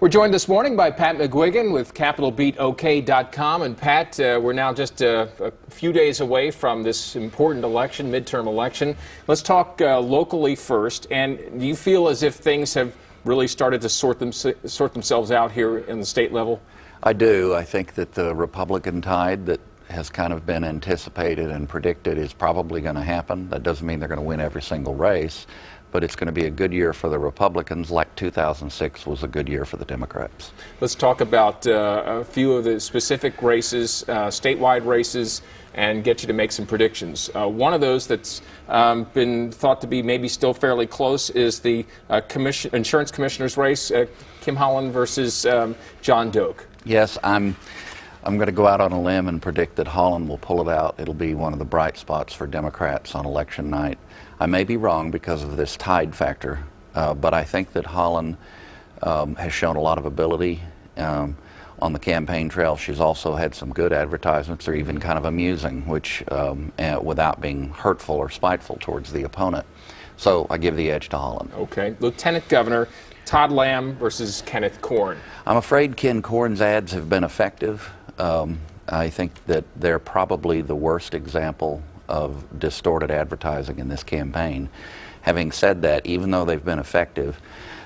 We're joined this morning by Pat McGuigan with CapitolBeatOK.com. And Pat, we're now just a few days away from this important election, midterm election. Let's talk locally first. And do you feel as if things have really started to sort themselves out here in the state level? I do. I think that the Republican tide that has kind of been anticipated and predicted is probably going to happen. That doesn't mean they're going to win every single race, but it's going to be a good year for the Republicans, like 2006 was a good year for the Democrats. Let's talk about a few of the specific races, statewide races, and get you to make some predictions. One of those that's been thought to be maybe still fairly close is the insurance commissioner's race, Kim Holland versus John Doak. Yes, I'm going to go out on a limb and predict that Holland will pull it out. It'll be one of the bright spots for Democrats on election night. I may be wrong because of this tide factor, but I think that Holland has shown a lot of ability on the campaign trail. She's also had some good advertisements, or even kind of amusing, which without being hurtful or spiteful towards the opponent. So I give the edge to Holland. Okay. Lieutenant Governor Todd Lamb versus Kenneth Corn. I'm afraid Ken Corn's ads have been effective. I think that they're probably the worst example of distorted advertising in this campaign. Having said that, even though they've been effective,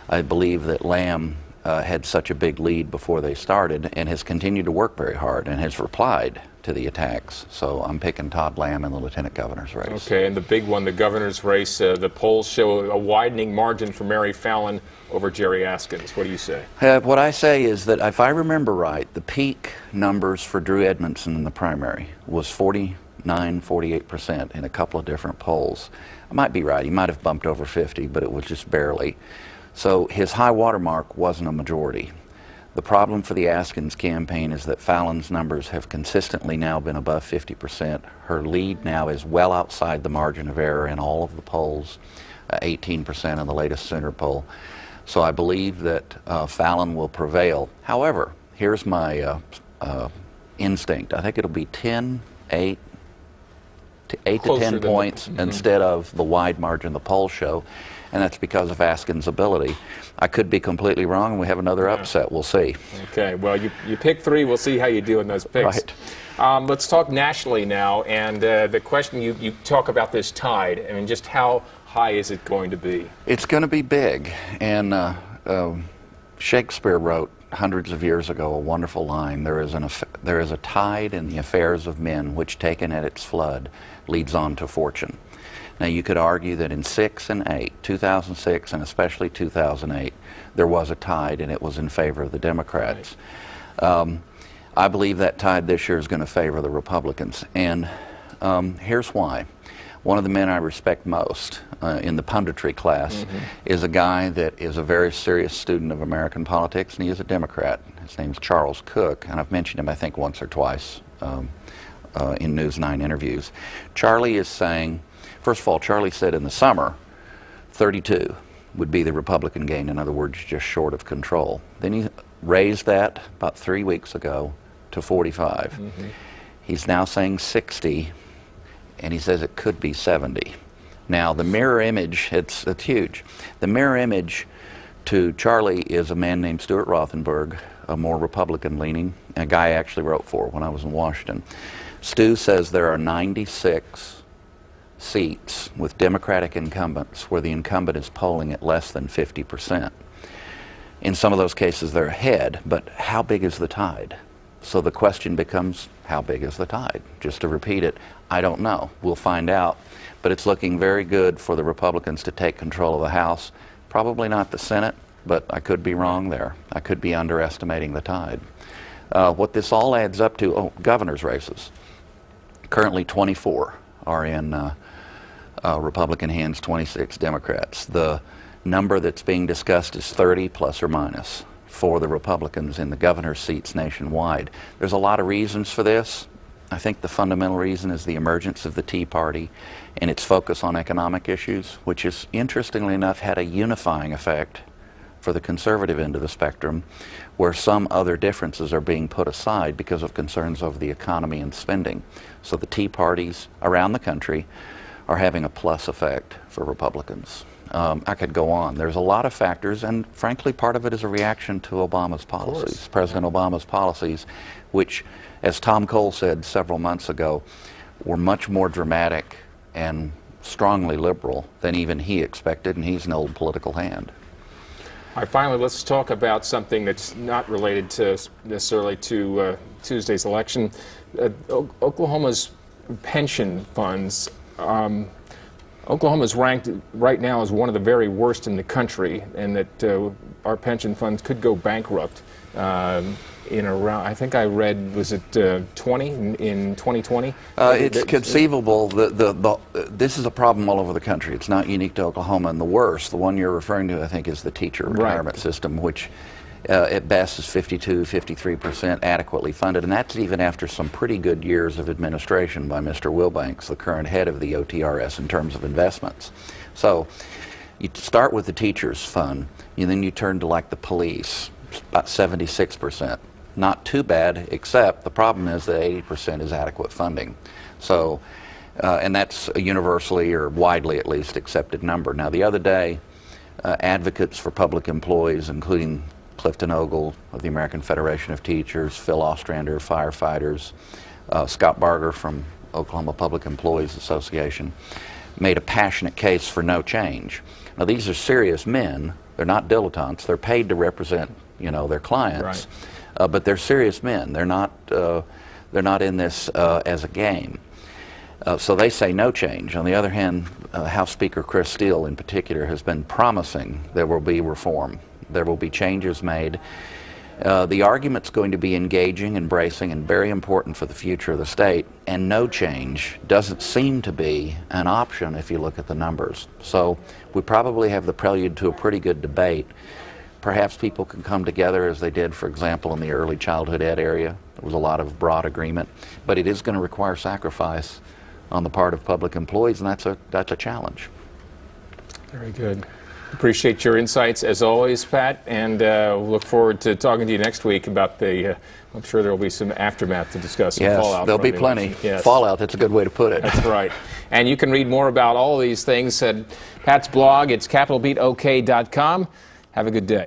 I believe that Lamb had such a big lead before they started and has continued to work very hard and has replied to the attacks. So I'm picking Todd Lamb in the lieutenant governor's race. Okay, and the big one, the governor's race, the polls show a widening margin for Mary Fallin over Jerry Askins. What do you say? What I say is that if I remember right, the peak numbers for Drew Edmondson in the primary was 48% in a couple of different polls. I might be right. He might have bumped over 50, but it was just barely. So his high water mark wasn't a majority. The problem for the Askins campaign is that Fallin's numbers have consistently now been above 50%. Her lead now is well outside the margin of error in all of the polls, 18% in the latest Sooner poll. So I believe that Fallin will prevail. However, here's my instinct. I think it'll be 8 to 10 points instead of the wide margin the polls show, and that's because of Askins' ability. I could be completely wrong, and we have another upset. We'll see. Okay, well, you pick three. We'll see how you do in those picks. Right. Let's talk nationally now, and the question, you talk about this tide. I mean, just how high is it going to be? It's going to be big, and Shakespeare wrote hundreds of years ago a wonderful line: there is a tide in the affairs of men which, taken at its flood, leads on to fortune. Now, you could argue that in 6 and 8, 2006 and especially 2008, there was a tide, and it was in favor of the Democrats. Right. I believe that tide this year is going to favor the Republicans, and here's why. One of the men I respect most in the punditry class is a guy that is a very serious student of American politics, and he is a Democrat. His name's Charles Cook, and I've mentioned him, I think, once or twice in News9 interviews. Charlie is saying, first of all, Charlie said in the summer 32 would be the Republican gain, in other words, just short of control. Then he raised that about 3 weeks ago to 45. He's now saying 60, and he says it could be 70. Now, the mirror image, it's huge. The mirror image to Charlie is a man named Stuart Rothenberg, a more Republican-leaning, a guy I actually wrote for when I was in Washington. Stu says there are 96 seats with Democratic incumbents where the incumbent is polling at less than 50%. In some of those cases, they're ahead, but how big is the tide? So the question becomes, how big is the tide? Just to repeat it, I don't know. We'll find out. But it's looking very good for the Republicans to take control of the House. Probably not the Senate, but I could be wrong there. I could be underestimating the tide. What this all adds up to, governor's races. Currently 24 are in Republican hands, 26 Democrats. The number that's being discussed is 30 plus or minus for the Republicans in the governor's seats nationwide. There's a lot of reasons for this. I think the fundamental reason is the emergence of the Tea Party and its focus on economic issues, which has, interestingly enough, had a unifying effect for the conservative end of the spectrum, where some other differences are being put aside because of concerns over the economy and spending. So the Tea Parties around the country are having a plus effect for Republicans. I could go on. There's a lot of factors, and frankly, part of it is a reaction to Obama's policies, President Obama's policies, which, as Tom Cole said several months ago, were much more dramatic and strongly liberal than even he expected, and he's an old political hand. All right, finally, let's talk about something that's not related to necessarily to Tuesday's election. Oklahoma's pension funds. Oklahoma's ranked right now as one of the very worst in the country, and that our pension funds could go bankrupt in around, I think I read, was it 20 in 2020? It's conceivable. This is a problem all over the country. It's not unique to Oklahoma. And the worst, the one you're referring to, I think, is the teacher retirement system, which at best is 53% adequately funded. And that's even after some pretty good years of administration by Mr. Wilbanks, the current head of the OTRS, in terms of investments. So you start with the teachers fund, and then you turn to like the police, about 76%. Not too bad, except the problem is that 80% is adequate funding. So, and that's a universally, or widely at least, accepted number. Now, the other day, advocates for public employees, including Clifton Ogle of the American Federation of Teachers, Phil Ostrander, firefighters, Scott Barger from Oklahoma Public Employees Association, made a passionate case for no change. Now, these are serious men. They're not dilettantes. They're paid to represent, you know, their clients. Right. But they're serious men. They're not in this as a game. So they say no change. On the other hand, House Speaker Chris Steele in particular has been promising there will be reform. There will be changes made. The argument's going to be engaging, embracing, and very important for the future of the state, and no change doesn't seem to be an option if you look at the numbers. So we probably have the prelude to a pretty good debate. Perhaps people can come together as they did, for example, in the early childhood ed area. There was a lot of broad agreement, but it is going to require sacrifice on the part of public employees, and that's a challenge. Very good. Appreciate your insights as always, Pat, and we'll look forward to talking to you next week about the, I'm sure there will be some aftermath to discuss, some yes, fallout. There'll be plenty. Yes. Fallout, that's a good way to put it. That's right. And you can read more about all of these things at Pat's blog. It's CapitolBeatOK.com. Have a good day.